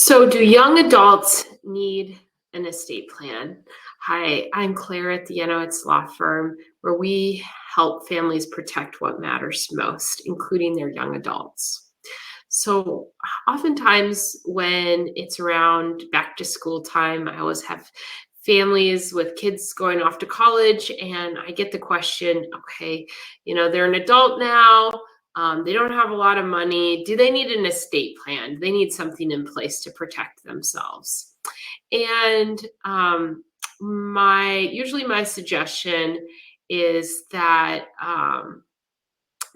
So, do young adults need an estate plan? Hi, I'm Claire at the Yanowitz Law Firm, where we help families protect what matters most, including their young adults. So, oftentimes when it's around back to school time, I always have families with kids going off to college, and I get the question, okay, they're an adult now. They don't have a lot of money. Do they need an estate plan? Do they need something in place to protect themselves? And my suggestion is that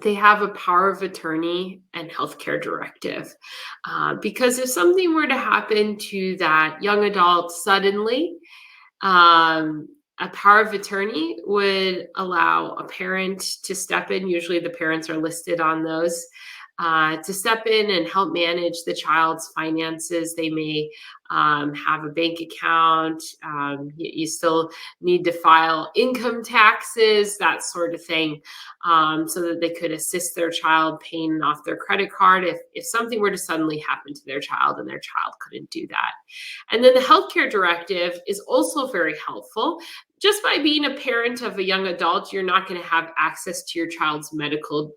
they have a power of attorney and healthcare directive. Because if something were to happen to that young adult suddenly, um, a power of attorney would allow a parent to step in. Usually the parents are listed on those. To step in and help manage the child's finances. They may have a bank account. You still need to file income taxes, that sort of thing, so that they could assist their child paying off their credit card if something were to suddenly happen to their child and their child couldn't do that. And then the healthcare directive is also very helpful. Just by being a parent of a young adult, you're not going to have access to your child's medical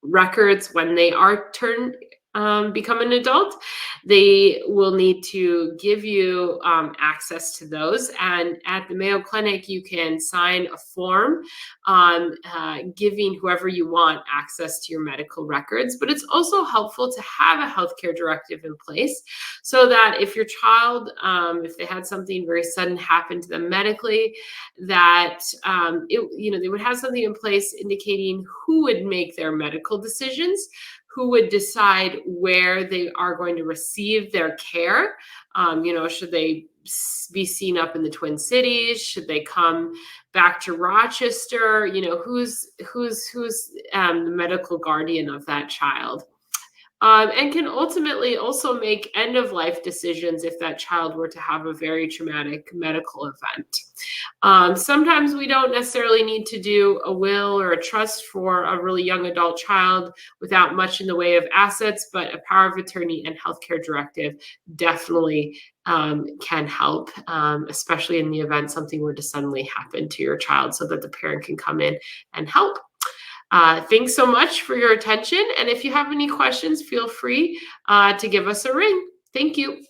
records when they are become an adult. They will need to give you access to those. And at the Mayo Clinic, you can sign a form giving whoever you want access to your medical records. But it's also helpful to have a healthcare directive in place so that if your child, if they had something very sudden happen to them medically, that they would have something in place indicating who would make their medical decisions, who would decide where they are going to receive their care. Should they be seen up in the Twin Cities? Should they come back to Rochester? Who's the medical guardian of that child? And can ultimately also make end-of-life decisions if that child were to have a very traumatic medical event. Sometimes we don't necessarily need to do a will or a trust for a really young adult child without much in the way of assets, but a power of attorney and healthcare directive definitely can help, especially in the event something were to suddenly happen to your child, so that the parent can come in and help. Thanks so much for your attention. And if you have any questions, feel free to give us a ring. Thank you.